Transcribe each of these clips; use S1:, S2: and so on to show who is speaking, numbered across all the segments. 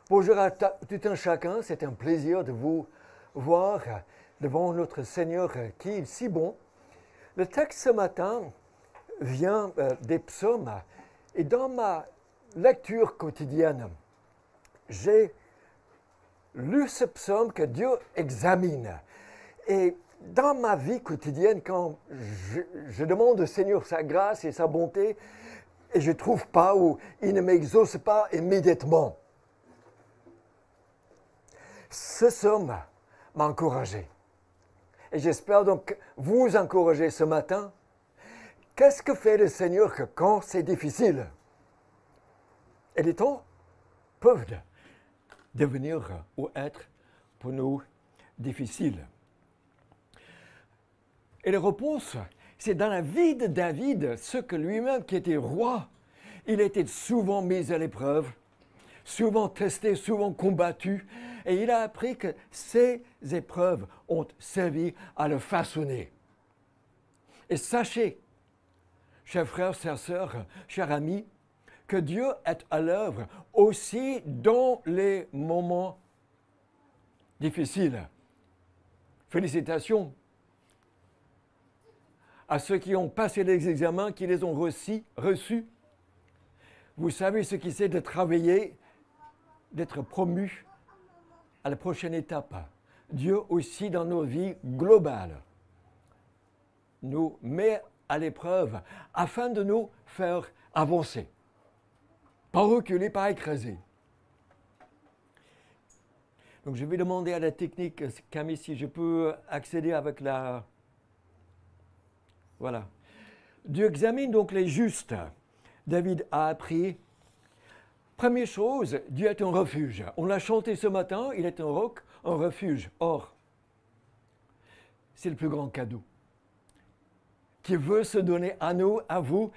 S1: Bonjour à tout un chacun, c'est un plaisir de vous voir devant notre Seigneur qui est si bon. Le texte ce matin vient des psaumes et dans ma lecture quotidienne, j'ai lu ce psaume que Dieu examine. Et dans ma vie quotidienne, quand je demande au Seigneur sa grâce et sa bonté, et je ne trouve pas ou il ne m'exauce pas immédiatement, ce psaume m'a encouragé. Et j'espère donc vous encourager ce matin. Qu'est-ce que fait le Seigneur que quand c'est difficile? Et les temps peuvent devenir ou être pour nous difficiles. Et la réponse, c'est dans la vie de David, ce que lui-même qui était roi, il était souvent mis à l'épreuve, souvent testé, souvent combattu, et il a appris que ces épreuves ont servi à le façonner. Et sachez, chers frères, chères sœurs, chers amis, que Dieu est à l'œuvre aussi dans les moments difficiles. Félicitations à ceux qui ont passé les examens, qui les ont reçus. Vous savez ce qui c'est de travailler, d'être promu à la prochaine étape. Dieu aussi dans nos vies globales nous met à l'épreuve afin de nous faire avancer. Pas reculer, pas écraser. Donc je vais demander à la technique, Camille, si je peux accéder avec la... Voilà. Dieu examine donc les justes. David a appris. Première chose, Dieu est un refuge. On l'a chanté ce matin, il est un roc, un refuge. Or, c'est le plus grand cadeau qui veut se donner à nous, à vous,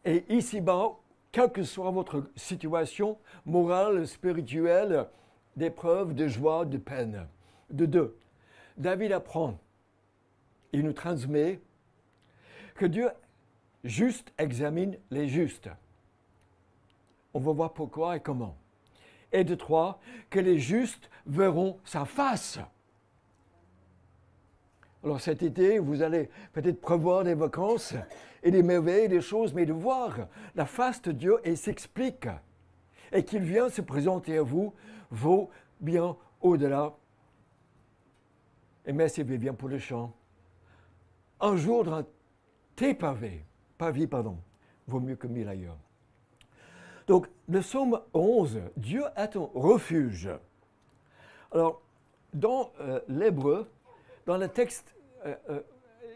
S1: et ici-bas, quelle que soit votre situation morale, spirituelle, d'épreuve, de joie, de peine. De deux, David apprend, il nous transmet que Dieu juste examine les justes. On va voir pourquoi et comment. Et de trois, que les justes verront sa face. Alors cet été, vous allez peut-être prévoir des vacances et des merveilles, des choses, mais de voir la face de Dieu et s'explique. Et qu'il vient se présenter à vous, vaut bien au-delà. Et merci Vivien pour le chant. Un jour dans tes pavés, vaut mieux que 1000 ailleurs. Donc, le psaume 11, Dieu est un refuge. Alors, dans l'hébreu, dans le texte,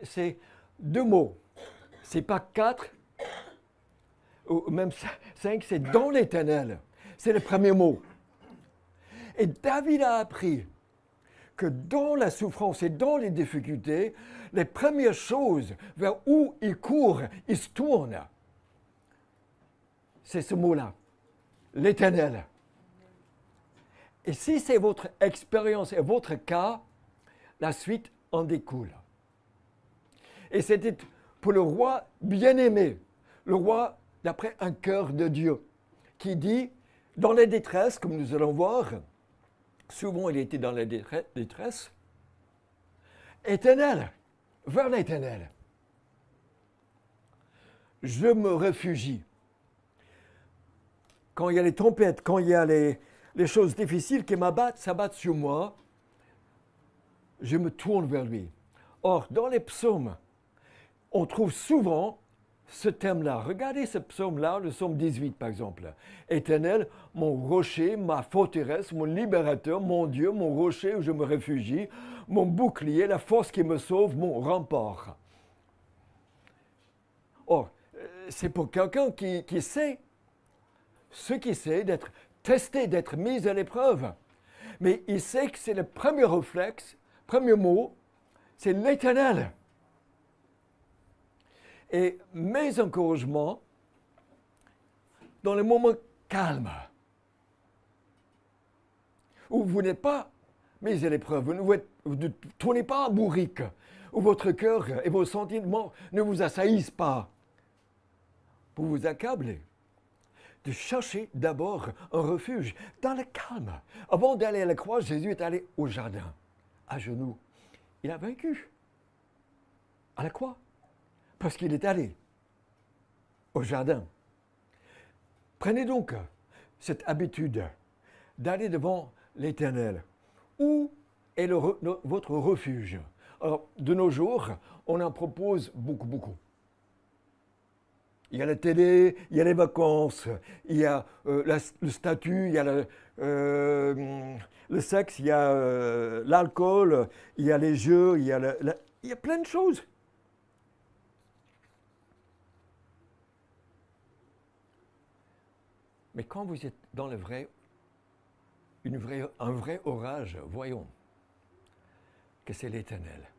S1: c'est 2 mots. C'est pas 4, ou même 5, c'est dans l'Éternel. C'est le premier mot. Et David a appris que dans la souffrance et dans les difficultés, les premières choses vers où il court, il se tourne, c'est ce mot-là, l'Éternel. Et si c'est votre expérience et votre cas, la suite en découle. Et c'était pour le roi bien-aimé, le roi d'après un cœur de Dieu, qui dit, dans les détresses, comme nous allons voir, souvent il était dans la détresse, Éternel, vers l'Éternel, je me réfugie. Quand il y a les tempêtes, quand il y a les choses difficiles qui s'abattent sur moi, je me tourne vers lui. Or, dans les psaumes, on trouve souvent ce thème-là. Regardez ce psaume-là, le psaume 18 par exemple. Éternel, mon rocher, ma forteresse, mon libérateur, mon Dieu, mon rocher où je me réfugie, mon bouclier, la force qui me sauve, mon rempart. Or, c'est pour quelqu'un qui sait, ce qui sait d'être testé, d'être mis à l'épreuve. Mais il sait que c'est le premier réflexe, premier mot, c'est l'Éternel. Et mes encouragements, dans les moments calmes, où vous n'êtes pas mis à l'épreuve, vous ne tournez pas en bourrique, où votre cœur et vos sentiments ne vous assaillissent pas pour vous accabler. de chercher d'abord un refuge dans le calme. Avant d'aller à la croix, Jésus est allé au jardin, à genoux. Il a vaincu à la croix, parce qu'il est allé au jardin. Prenez donc cette habitude d'aller devant l'Éternel. Où est votre refuge? Alors, de nos jours, on en propose beaucoup, beaucoup. Il y a la télé, il y a les vacances, il y a le statut, il y a le sexe, il y a l'alcool, il y a les jeux, il y a plein de choses. Mais quand vous êtes dans un vrai orage, voyons que c'est l'Éternel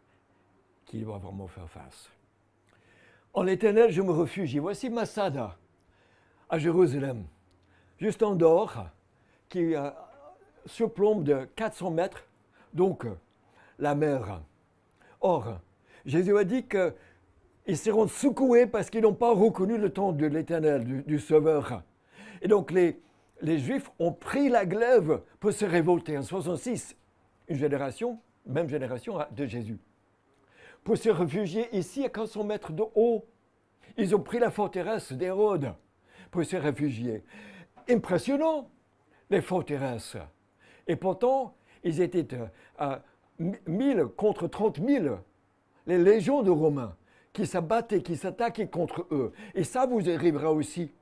S1: qui doit vraiment faire face. En l'Éternel, je me réfugie. Voici Masada, à Jérusalem, juste en dehors, qui surplombe de 400 mètres, donc la mer. Or, Jésus a dit qu'ils seront secoués parce qu'ils n'ont pas reconnu le temps de l'Éternel, du Sauveur. Et donc les Juifs ont pris la glaive pour se révolter en 66, même génération de Jésus. Pour se réfugier ici à 400 mètres de haut, ils ont pris la forteresse d'Hérode pour se réfugier. Impressionnant, les forteresses. Et pourtant, ils étaient à 1000 contre 30 000, les légions de Romains qui s'abattaient, qui s'attaquaient contre eux. Et ça vous arrivera aussi.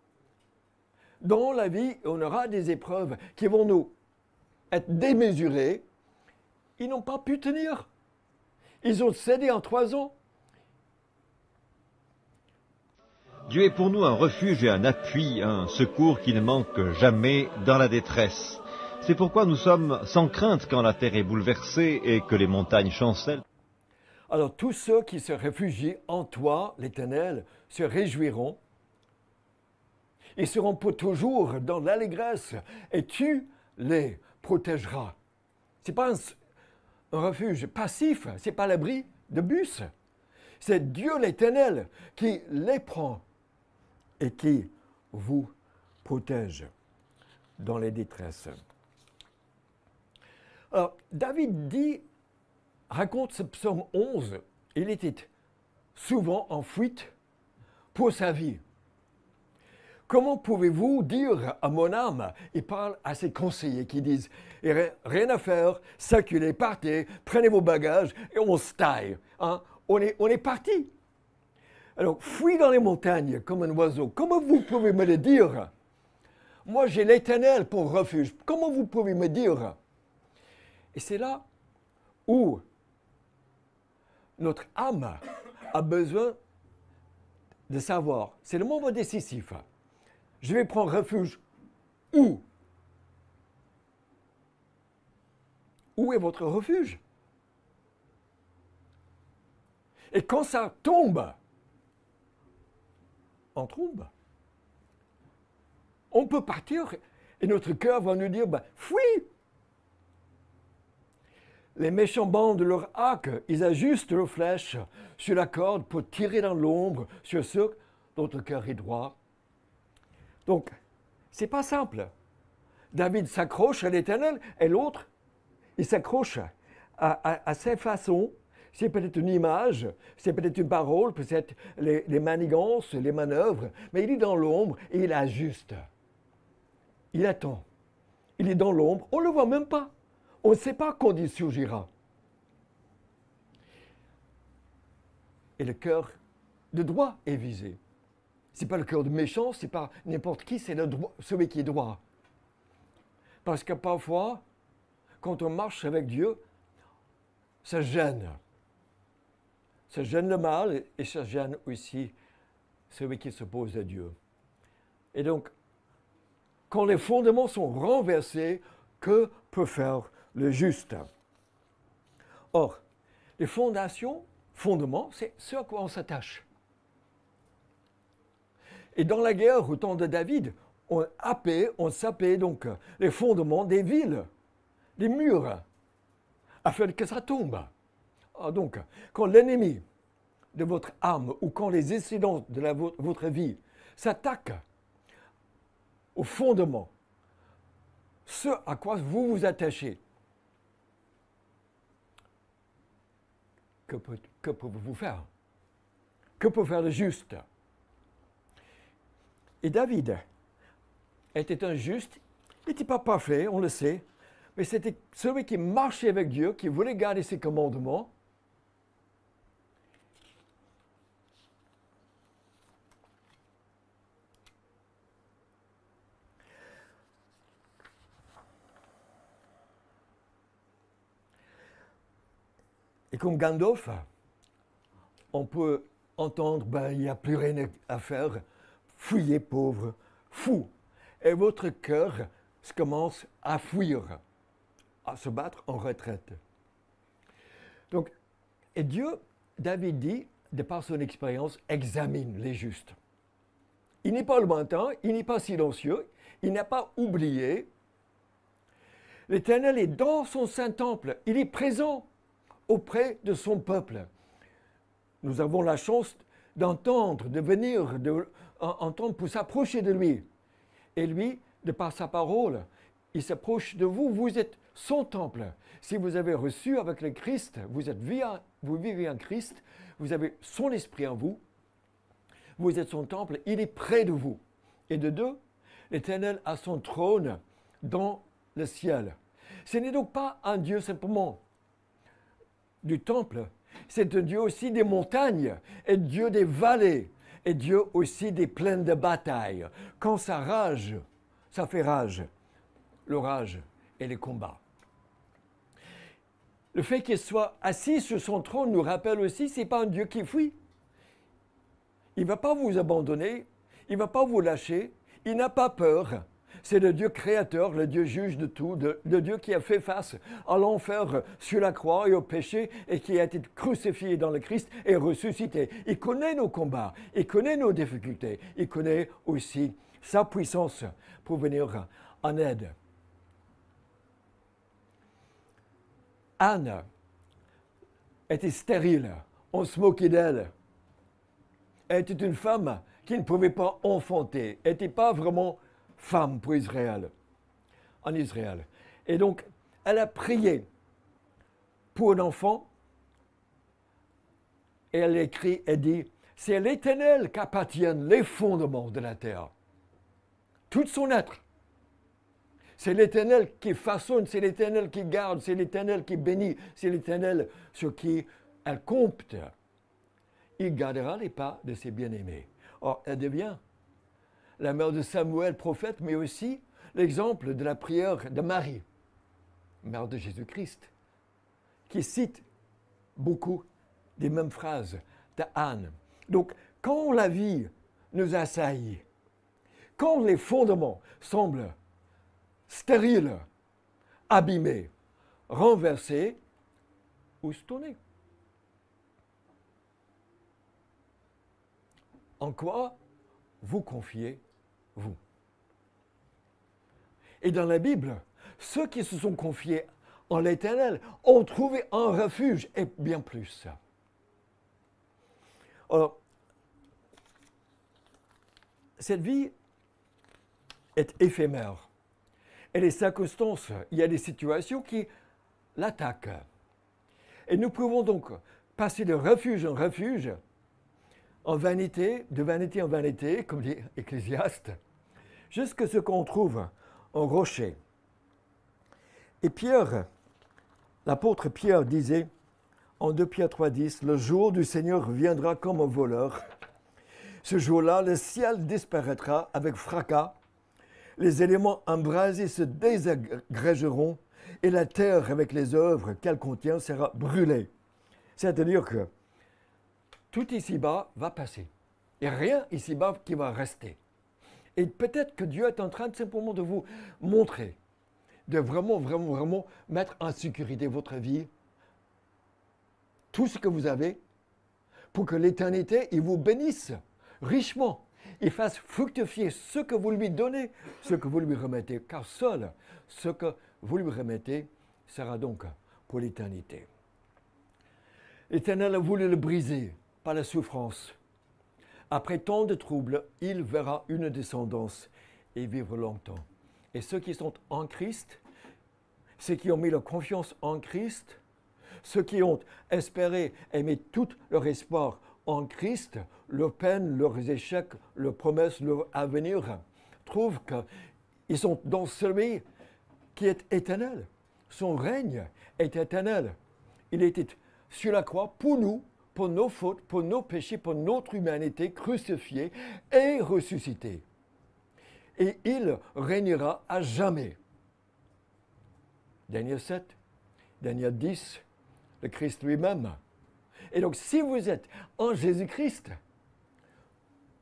S1: Dans la vie, on aura des épreuves qui vont nous être démesurées. Ils n'ont pas pu tenir. Ils ont cédé en 3 ans.
S2: Dieu est pour nous un refuge et un appui, un secours qui ne manque jamais dans la détresse. C'est pourquoi nous sommes sans crainte quand la terre est bouleversée et que les montagnes chancellent.
S1: Alors tous ceux qui se réfugient en toi, l'Éternel, se réjouiront. Ils seront pour toujours dans l'allégresse et tu les protégeras. Ce n'est pas un refuge passif, ce n'est pas l'abri de bus. C'est Dieu l'Éternel qui les prend et qui vous protège dans les détresses. Alors, David raconte ce psaume 11, il était souvent en fuite pour sa vie. Comment pouvez-vous dire à mon âme, il parle à ses conseillers qui disent « Rien à faire, circulez, partez, prenez vos bagages et on se taille. Hein? On est parti. » Alors, fuis dans les montagnes comme un oiseau. Comment vous pouvez me le dire? Moi, j'ai l'Éternel pour refuge. Comment vous pouvez me dire? Et c'est là où notre âme a besoin de savoir. C'est le moment décisif. Je vais prendre refuge où? Où est votre refuge? Et quand ça tombe, on tombe. On peut partir et notre cœur va nous dire, fuis! Les méchants bandent de leur arc, ils ajustent leurs flèches sur la corde pour tirer dans l'ombre sur ceux dont le cœur est droit. Donc, c'est pas simple. David s'accroche à l'Éternel et l'autre, il s'accroche à ses façons. C'est peut-être une image, c'est peut-être une parole, peut-être les manigances, les manœuvres, mais il est dans l'ombre et il ajuste. Il attend. Il est dans l'ombre, on ne le voit même pas. On ne sait pas quand il surgira. Et le cœur de droit est visé. Ce n'est pas le cœur de méchant, ce n'est pas n'importe qui, c'est celui qui est droit. Parce que parfois, quand on marche avec Dieu, ça gêne. Ça gêne le mal et ça gêne aussi celui qui s'oppose à Dieu. Et donc, quand les fondements sont renversés, que peut faire le juste? Or, les fondements, c'est ce à quoi on s'attache. Et dans la guerre, au temps de David, on sapait donc les fondements des villes, des murs, afin que ça tombe. Donc, quand l'ennemi de votre âme ou quand les incidents de votre vie s'attaquent au fondement, ce à quoi vous vous attachez. Que pouvez-vous faire? Que peut faire le juste? Et David était un juste, il n'était pas parfait, on le sait, mais c'était celui qui marchait avec Dieu, qui voulait garder ses commandements. Et comme Gandalf, on peut entendre, il n'y a plus rien à faire, fuyez pauvres, fous. Et votre cœur commence à fuir, à se battre en retraite. Donc, et Dieu, David dit, de par son expérience, examine les justes. Il n'est pas lointain, il n'est pas silencieux, il n'a pas oublié. L'Éternel est dans son Saint-Temple, il est présent auprès de son peuple. Nous avons la chance d'entendre, de venir, d'entendre pour s'approcher de lui. Et lui, de par sa parole, il s'approche de vous, vous êtes son temple. Si vous avez reçu avec le Christ, vous vivez en Christ, vous avez son esprit en vous, vous êtes son temple, il est près de vous. Et de deux, l'Éternel a son trône dans le ciel. Ce n'est donc pas un Dieu simplement du temple, c'est un Dieu aussi des montagnes, et Dieu des vallées, et Dieu aussi des plaines de bataille. Quand ça rage, ça fait rage, l'orage et les combats. Le fait qu'il soit assis sur son trône nous rappelle aussi que ce n'est pas un Dieu qui fuit. Il ne va pas vous abandonner, il ne va pas vous lâcher, il n'a pas peur. C'est le Dieu créateur, le Dieu juge de tout, le Dieu qui a fait face à l'enfer sur la croix et au péché et qui a été crucifié dans le Christ et ressuscité. Il connaît nos combats, il connaît nos difficultés, il connaît aussi sa puissance pour venir en aide. Anne était stérile, on se moquait d'elle. Elle était une femme qui ne pouvait pas enfanter, elle n'était pas vraiment femme pour Israël, en Israël. Et donc, elle a prié pour un enfant et elle écrit, elle dit, c'est à l'Éternel qu'appartiennent les fondements de la terre. Tout son être. C'est l'Éternel qui façonne, c'est l'Éternel qui garde, c'est l'Éternel qui bénit, c'est l'Éternel sur qui elle compte. Il gardera les pas de ses bien-aimés. Or, elle devient la mère de Samuel, prophète, mais aussi l'exemple de la prière de Marie, mère de Jésus-Christ, qui cite beaucoup des mêmes phrases de Anne. Donc, quand la vie nous assaillit, quand les fondements semblent stériles, abîmés, renversés, où se tourner? En quoi vous confiez vous? Et dans la Bible, ceux qui se sont confiés en l'Éternel ont trouvé un refuge et bien plus. Alors, cette vie est éphémère. Et les circonstances, il y a des situations qui l'attaquent. Et nous pouvons donc passer de refuge en refuge, en vanité, de vanité en vanité, comme dit Ecclésiaste, jusqu'à ce qu'on trouve un rocher. Et Pierre, l'apôtre Pierre disait, en 2 Pierre 3,10, « Le jour du Seigneur viendra comme un voleur. Ce jour-là, le ciel disparaîtra avec fracas, les éléments embrasés se désagrégeront, et la terre avec les œuvres qu'elle contient sera brûlée. » C'est-à-dire que tout ici-bas va passer. Et rien ici-bas qui va rester. Et peut-être que Dieu est en train simplement de vous montrer, de vraiment mettre en sécurité votre vie, tout ce que vous avez, pour que l'éternité, il vous bénisse richement. Il fasse fructifier ce que vous lui donnez, ce que vous lui remettez. Car seul ce que vous lui remettez sera donc pour l'éternité. L'Éternel a voulu le briser par la souffrance. Après tant de troubles, il verra une descendance et vivre longtemps. Et ceux qui sont en Christ, ceux qui ont mis leur confiance en Christ, ceux qui ont espéré et mis tout leur espoir en Christ, leurs peines, leurs échecs, leurs promesses, leur avenir, trouvent qu'ils sont dans celui qui est éternel. Son règne est éternel. Il était sur la croix pour nous, pour nos fautes, pour nos péchés, pour notre humanité, crucifié et ressuscité. Et il régnera à jamais. Daniel 7, Daniel 10, le Christ lui-même. Et donc, si vous êtes en Jésus-Christ,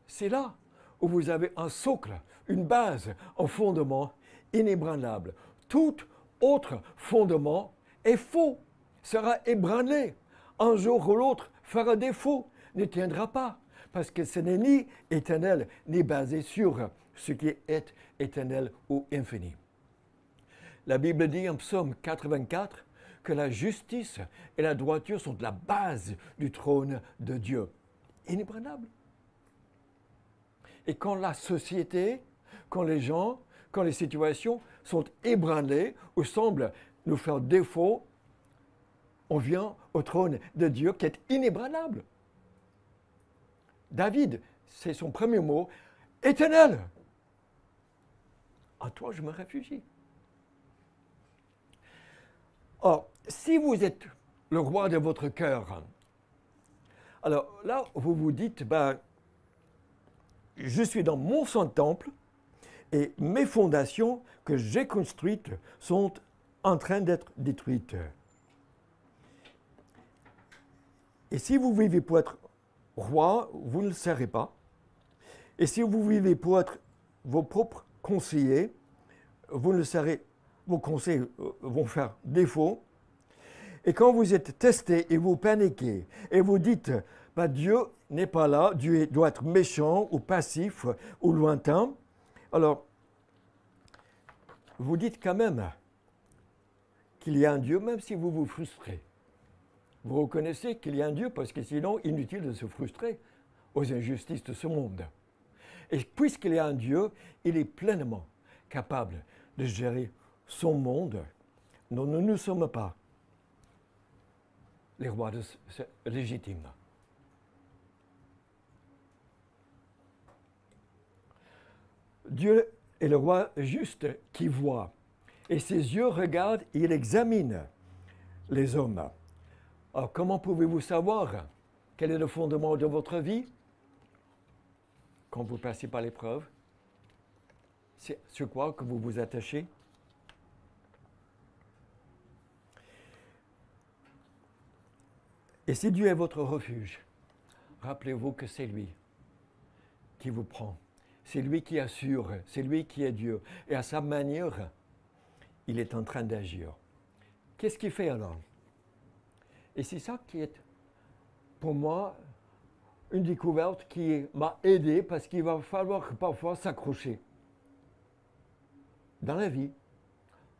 S1: c'est là où vous avez un socle, une base, un fondement inébranlable. Tout autre fondement est faux, sera ébranlé. Un jour ou l'autre fera défaut, ne tiendra pas, parce que ce n'est ni éternel, ni basé sur ce qui est éternel ou infini. La Bible dit en Psaume 84 que la justice et la droiture sont la base du trône de Dieu. Inébranlable. Et quand la société, quand les gens, quand les situations sont ébranlées ou semblent nous faire défaut, on vient au trône de Dieu qui est inébranlable. David, c'est son premier mot, éternel. En toi, je me réfugie. Or, si vous êtes le roi de votre cœur, alors là, vous vous dites, je suis dans mon saint temple et mes fondations que j'ai construites sont en train d'être détruites. Et si vous vivez pour être roi, vous ne le serez pas. Et si vous vivez pour être vos propres conseillers, vous ne le serez, vos conseils vont faire défaut. Et quand vous êtes testé et vous paniquez et vous dites, Dieu n'est pas là, Dieu doit être méchant ou passif ou lointain, alors vous dites quand même qu'il y a un Dieu, même si vous vous frustrez. Vous reconnaissez qu'il y a un Dieu parce que sinon, inutile de se frustrer aux injustices de ce monde. Et puisqu'il y a un Dieu, il est pleinement capable de gérer son monde. Nous ne sommes pas les rois légitimes. Dieu est le roi juste qui voit. Et ses yeux regardent et il examine les hommes. Alors, comment pouvez-vous savoir quel est le fondement de votre vie quand vous passez par l'épreuve? C'est sur quoi que vous vous attachez? Et si Dieu est votre refuge, rappelez-vous que c'est lui qui vous prend. C'est lui qui assure, c'est lui qui est Dieu. Et à sa manière, il est en train d'agir. Qu'est-ce qu'il fait alors? Et c'est ça qui est, pour moi, une découverte qui m'a aidé parce qu'il va falloir parfois s'accrocher dans la vie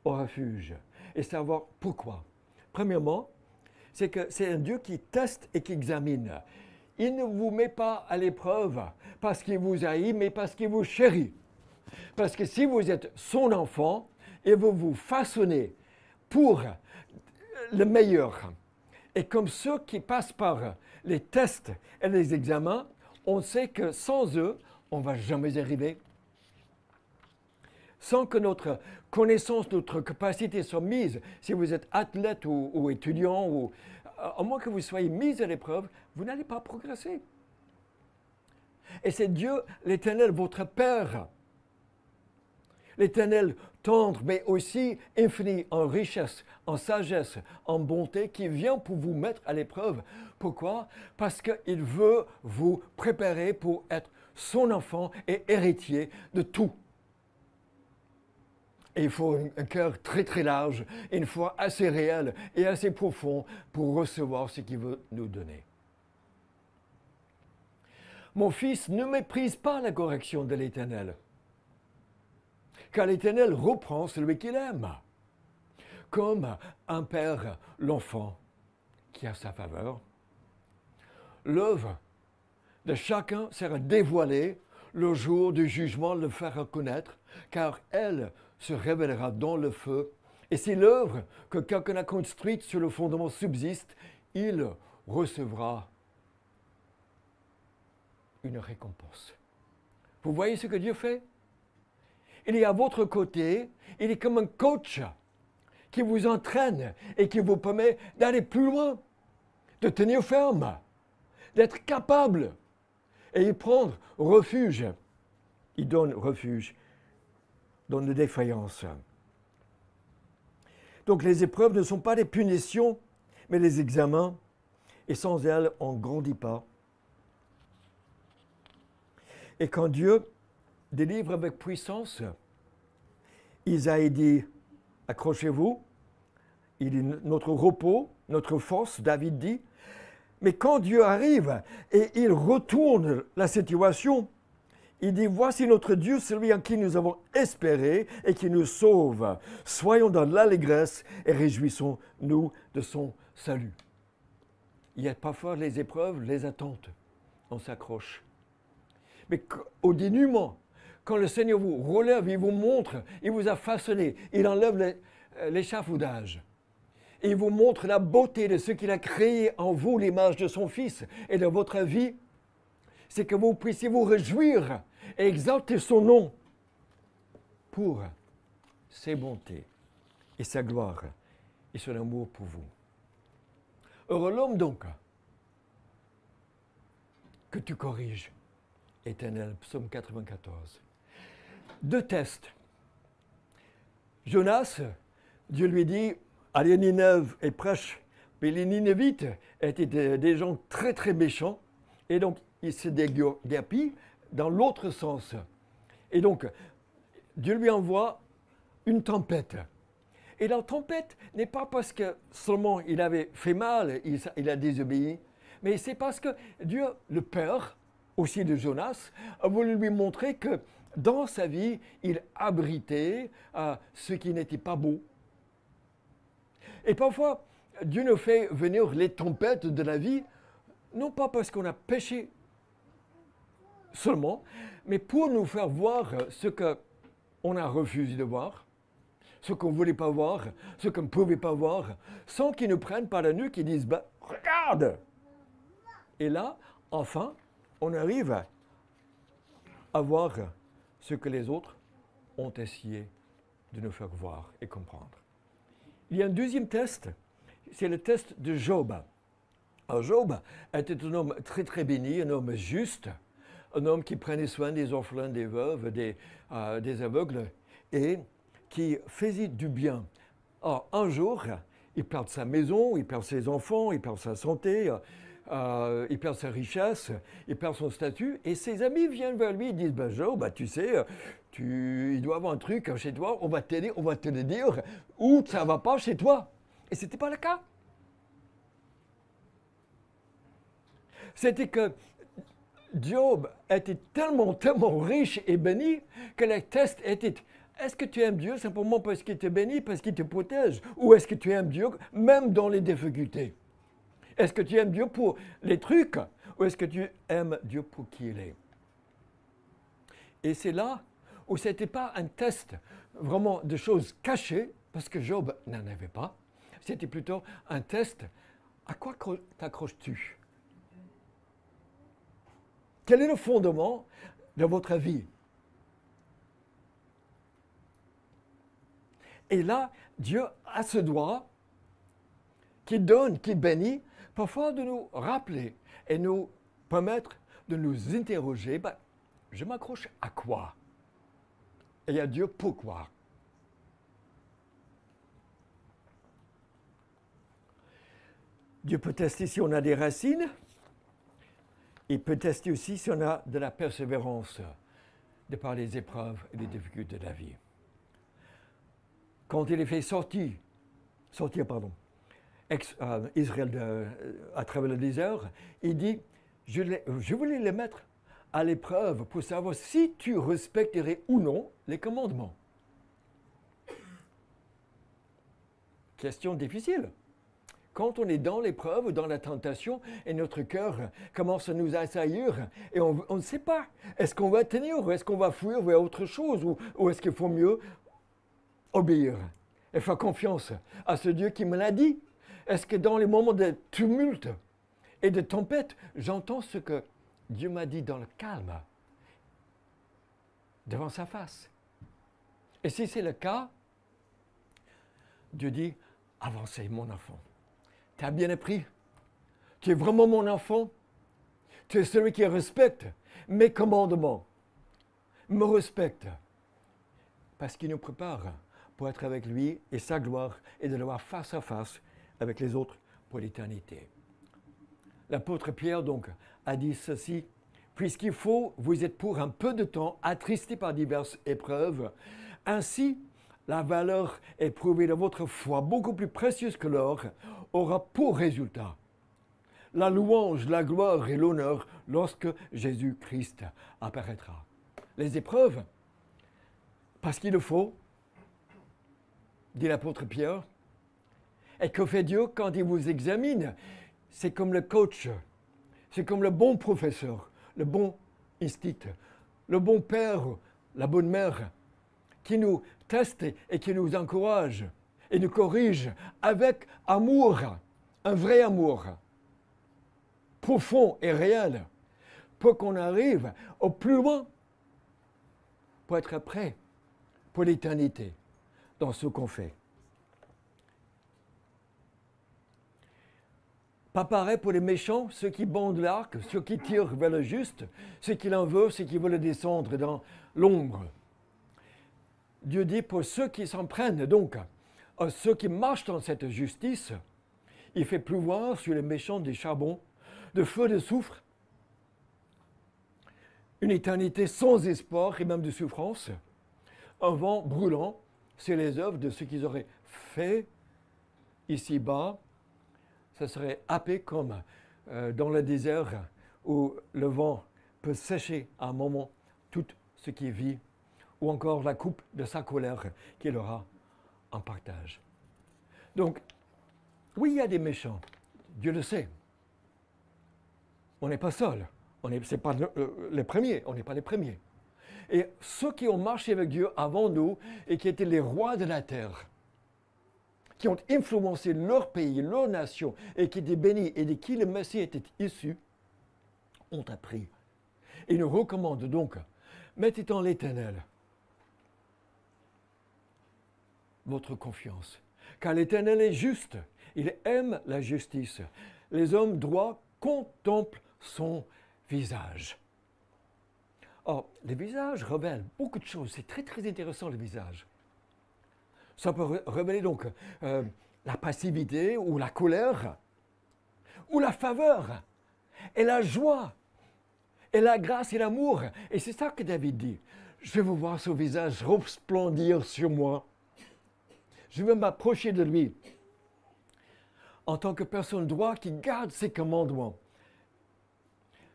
S1: au refuge et savoir pourquoi. Premièrement, c'est que c'est un Dieu qui teste et qui examine. Il ne vous met pas à l'épreuve parce qu'il vous haït, mais parce qu'il vous chérit. Parce que si vous êtes son enfant et vous vous façonnez pour le meilleur, et comme ceux qui passent par les tests et les examens, on sait que sans eux, on ne va jamais y arriver. Sans que notre connaissance, notre capacité soit mise, si vous êtes athlète ou étudiant, ou à moins que vous soyez mis à l'épreuve, vous n'allez pas progresser. Et c'est Dieu, l'Éternel, votre Père, l'Éternel tendre, mais aussi infini en richesse, en sagesse, en bonté, qui vient pour vous mettre à l'épreuve. Pourquoi? Parce qu'il veut vous préparer pour être son enfant et héritier de tout. Et il faut un cœur très très large, et une foi assez réelle et assez profonde pour recevoir ce qu'il veut nous donner. Mon fils, ne méprise pas la correction de l'Éternel, car l'Éternel reprend celui qu'il aime, comme un père l'enfant qui a sa faveur. L'œuvre de chacun sera dévoilée le jour du jugement le fera connaître, car elle se révélera dans le feu. Et si l'œuvre que quelqu'un a construite sur le fondement subsiste, il recevra une récompense. Vous voyez ce que Dieu fait? Il est à votre côté, il est comme un coach qui vous entraîne et qui vous permet d'aller plus loin, de tenir ferme, d'être capable et y prendre refuge. Il donne refuge dans nos défaillances. Donc les épreuves ne sont pas des punitions, mais des examens, et sans elles, on ne grandit pas. Et quand Dieu délivre avec puissance, Isaïe dit, accrochez-vous, il est notre repos, notre force, David dit, mais quand Dieu arrive et il retourne la situation, il dit, voici notre Dieu, celui en qui nous avons espéré et qui nous sauve. Soyons dans l'allégresse et réjouissons-nous de son salut. Il y a parfois les épreuves, les attentes, on s'accroche. Mais au dénuement, quand le Seigneur vous relève, il vous montre, il vous a façonné, il enlève l'échafaudage. Il vous montre la beauté de ce qu'il a créé en vous, l'image de son Fils et de votre vie. C'est que vous puissiez vous réjouir et exalter son nom pour ses bontés et sa gloire et son amour pour vous. Heureux l'homme donc que tu corriges, Éternel, psaume 94. 2 tests. Jonas, Dieu lui dit, allez, Nineve et prêche. Mais les Ninevites étaient des gens très très méchants et donc il se déguerpit dans l'autre sens. Et donc, Dieu lui envoie une tempête. Et la tempête n'est pas parce que seulement il avait fait mal, il a désobéi, mais c'est parce que Dieu, le Père, aussi de Jonas, a voulu lui montrer que dans sa vie, il abritait ce qui n'était pas beau. Et parfois, Dieu nous fait venir les tempêtes de la vie, non pas parce qu'on a péché seulement, mais pour nous faire voir ce qu'on a refusé de voir, ce qu'on ne voulait pas voir, ce qu'on ne pouvait pas voir, sans qu'ils nous prennent par la nuque et disent ben, « Regarde !» Et là, enfin, on arrive à voir ce que les autres ont essayé de nous faire voir et comprendre. Il y a un deuxième test, c'est le test de Job. Alors, Job était un homme très très béni, un homme juste, un homme qui prenait soin des orphelins, des veuves, des aveugles, et qui faisait du bien. Alors, un jour, il perd sa maison, il perd ses enfants, il perd sa santé, il perd sa richesse, il perd son statut, et ses amis viennent vers lui et disent ben Job, tu sais, il doit y avoir un truc chez toi, on va t'aider, on va te le dire, ou ça ne va pas chez toi. Et ce n'était pas le cas. C'était que Job était tellement riche et béni que le test était est-ce que tu aimes Dieu simplement parce qu'il te bénit, parce qu'il te protège, ou est-ce que tu aimes Dieu même dans les difficultés? Est-ce que tu aimes Dieu pour les trucs, ou est-ce que tu aimes Dieu pour qui il est? Et c'est là où ce n'était pas un test vraiment de choses cachées, parce que Job n'en avait pas. C'était plutôt un test, à quoi t'accroches-tu? Quel est le fondement de votre vie? Et là, Dieu a ce droit qui donne, qui bénit, parfois de nous rappeler et nous permettre de nous interroger, ben, je m'accroche à quoi? Et à Dieu pourquoi? Dieu peut tester si on a des racines. Il peut tester aussi si on a de la persévérance de par les épreuves et les difficultés de la vie. Quand il est fait sortir Israël à travers le désert, il dit, je voulais les mettre à l'épreuve pour savoir si tu respecterais ou non les commandements. Question difficile. quand on est dans l'épreuve, dans la tentation, et notre cœur commence à nous assaillir, et on ne sait pas, est-ce qu'on va tenir, ou est-ce qu'on va fuir vers autre chose, ou est-ce qu'il faut mieux obéir et faire confiance à ce Dieu qui me l'a dit? Est-ce que dans les moments de tumulte et de tempête, j'entends ce que Dieu m'a dit dans le calme, devant sa face? Et si c'est le cas, Dieu dit, avancez mon enfant. Tu as bien appris. Tu es vraiment mon enfant. Tu es celui qui respecte mes commandements. Me respecte. Parce qu'il nous prépare pour être avec lui et sa gloire et de le voir face à face avec les autres pour l'éternité. L'apôtre Pierre donc a dit ceci, puisqu'il faut, vous êtes pour un peu de temps attristés par diverses épreuves, ainsi la valeur éprouvée de votre foi, beaucoup plus précieuse que l'or, aura pour résultat la louange, la gloire et l'honneur lorsque Jésus-Christ apparaîtra. Les épreuves, parce qu'il le faut, dit l'apôtre Pierre, et que fait Dieu quand il vous examine? C'est comme le coach, c'est comme le bon professeur, le bon instit, le bon père, la bonne mère, qui nous teste et qui nous encourage et nous corrige avec amour, un vrai amour, profond et réel, pour qu'on arrive au plus loin, pour être prêt pour l'éternité dans ce qu'on fait. Pas pareil pour les méchants, ceux qui bandent l'arc, ceux qui tirent vers le juste, ceux qui l'en veulent, ceux qui veulent descendre dans l'ombre. Dieu dit pour ceux qui s'en prennent, donc, à ceux qui marchent dans cette justice, il fait pleuvoir sur les méchants des charbons, de feu de soufre, une éternité sans espoir et même de souffrance, un vent brûlant, c'est les œuvres de ceux qu'ils auraient fait ici-bas. Ça serait happé comme dans le désert où le vent peut sécher à un moment tout ce qui vit, ou encore la coupe de sa colère qu'il aura en partage. Donc, oui, il y a des méchants, Dieu le sait. On n'est pas seul, c'est pas les premiers, on n'est pas les premiers. Et ceux qui ont marché avec Dieu avant nous et qui étaient les rois de la terre, qui ont influencé leur pays, leur nation, et qui étaient bénis et de qui le Messie était issu, ont appris. Et nous recommandent donc, mettez en l'Éternel votre confiance. Car l'Éternel est juste, il aime la justice. Les hommes droits contemplent son visage. Or, le visage révèle beaucoup de choses. C'est très très intéressant le visage. Ça peut révéler donc la passivité ou la colère, ou la faveur, et la joie, et la grâce et l'amour. Et c'est ça que David dit. Je veux voir son visage resplendir sur moi. Je veux m'approcher de lui en tant que personne droite qui garde ses commandements.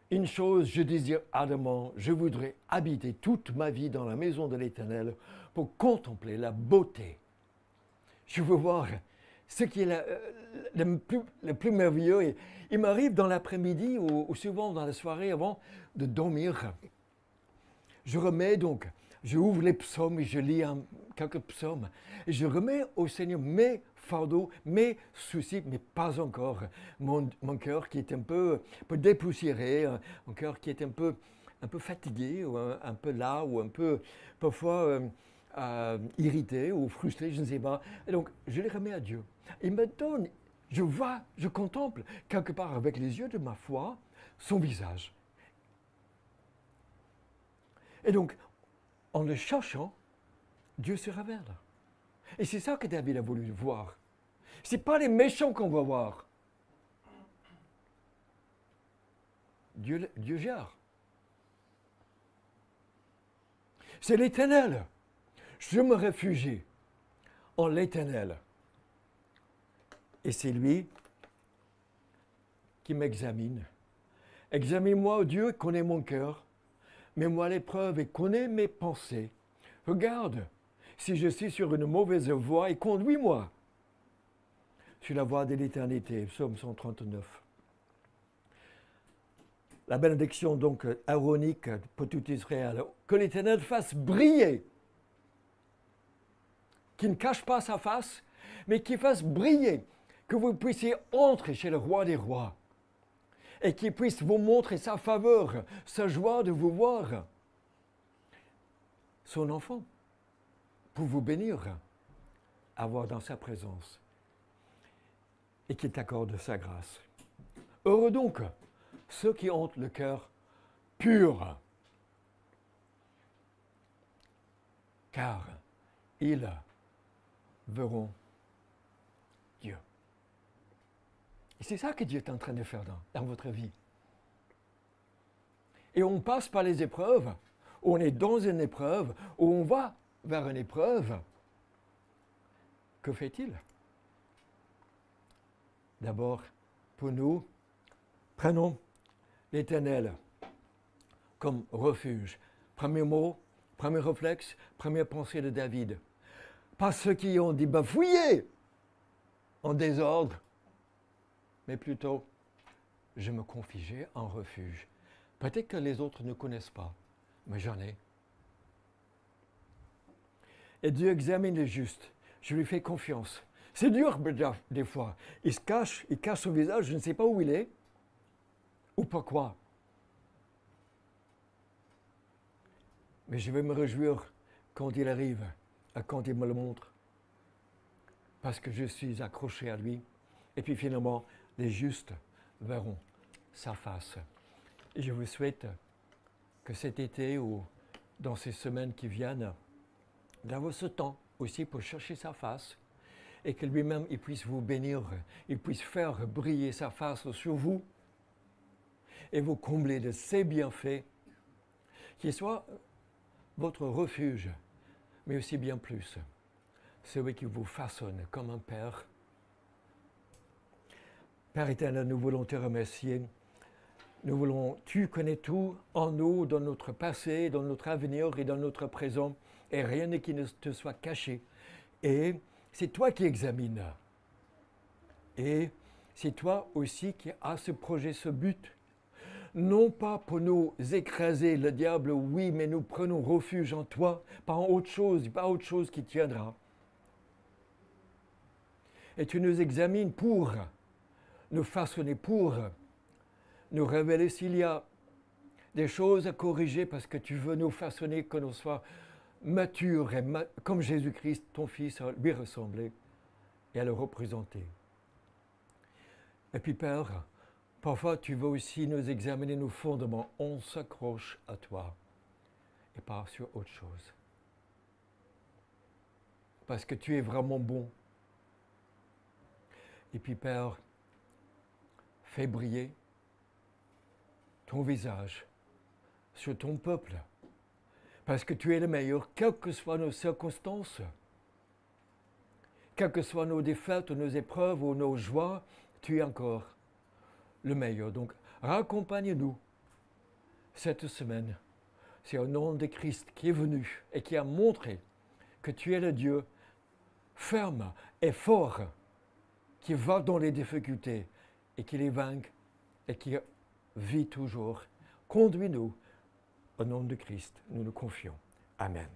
S1: Une chose, je désire ardemment, je voudrais habiter toute ma vie dans la maison de l'Éternel pour contempler la beauté. Je veux voir ce qui est le plus merveilleux. Et il m'arrive dans l'après-midi ou souvent dans la soirée avant de dormir. Je remets donc, je ouvre les psaumes et je lis quelques psaumes. Et je remets au Seigneur mes fardeaux, mes soucis, mais pas encore. Mon cœur qui est un peu dépoussiéré, mon cœur qui est un peu fatigué, ou un peu là, ou un peu parfois irrité ou frustré, je ne sais pas. Et donc, je les remets à Dieu. Il me donne, je contemple quelque part avec les yeux de ma foi son visage. Et donc, en le cherchant, Dieu se révèle. Et c'est ça que David a voulu voir. Ce n'est pas les méchants qu'on va voir. Dieu gère. C'est l'Éternel. Je me réfugie en l'Éternel. Et c'est lui qui m'examine. Examine-moi, ô Dieu, connais mon cœur. Mets-moi à l'épreuve et connais mes pensées. Regarde si je suis sur une mauvaise voie et conduis-moi sur la voie de l'éternité. Psaume 139. La bénédiction donc aaronique pour tout Israël. Que l'Éternel fasse briller, qu'il ne cache pas sa face, mais qu'il fasse briller, que vous puissiez entrer chez le roi des rois et qu'il puisse vous montrer sa faveur, sa joie de vous voir, son enfant, pour vous bénir, avoir dans sa présence et qu'il t'accorde sa grâce. Heureux donc ceux qui ont le cœur pur, car ils verront Dieu. Et c'est ça que Dieu est en train de faire dans votre vie. Et on passe par les épreuves, on est dans une épreuve, ou on va vers une épreuve. Que fait-il? D'abord, pour nous, prenons l'Éternel comme refuge. Premier mot, premier réflexe, première pensée de David. Pas ceux qui ont dit bafouillé en désordre, mais plutôt, je me confie en refuge. Peut-être que les autres ne connaissent pas, mais j'en ai. Et Dieu examine le juste. Je lui fais confiance. C'est dur des fois. Il se cache, il cache son visage, je ne sais pas où il est, ou pourquoi. Mais je vais me réjouir quand il arrive, quand il me le montre, parce que je suis accroché à lui. Et puis finalement, les justes verront sa face. Et je vous souhaite que cet été ou dans ces semaines qui viennent, d'avoir ce temps aussi pour chercher sa face et que lui-même, il puisse vous bénir, il puisse faire briller sa face sur vous et vous combler de ses bienfaits, qu'il soit votre refuge, mais aussi bien plus, celui qui vous façonne comme un Père. Père éternel, nous voulons te remercier. Tu connais tout en nous, dans notre passé, dans notre avenir et dans notre présent, et rien qui ne te soit caché. Et c'est toi qui examines. Et c'est toi aussi qui as ce projet, ce but. Non pas pour nous écraser, le diable, oui, mais nous prenons refuge en toi, pas en autre chose, pas autre chose qui tiendra. Et tu nous examines pour nous façonner, pour nous révéler s'il y a des choses à corriger parce que tu veux nous façonner, que nous soyons matures et comme Jésus-Christ, ton Fils, à lui ressembler et à le représenter. Et puis Père, parfois tu veux aussi nous examiner nos fondements. On s'accroche à toi et pas sur autre chose. Parce que tu es vraiment bon. Et puis Père, fais briller ton visage sur ton peuple, parce que tu es le meilleur, quelles que soient nos circonstances, quelles que soient nos défaites, nos épreuves ou nos joies, tu es encore le meilleur. Donc, raccompagne-nous cette semaine. C'est au nom de Christ qui est venu et qui a montré que tu es le Dieu ferme et fort, qui va dans les difficultés et qui les vainque et qui vit toujours. Conduis-nous au nom de Christ, nous nous confions. Amen.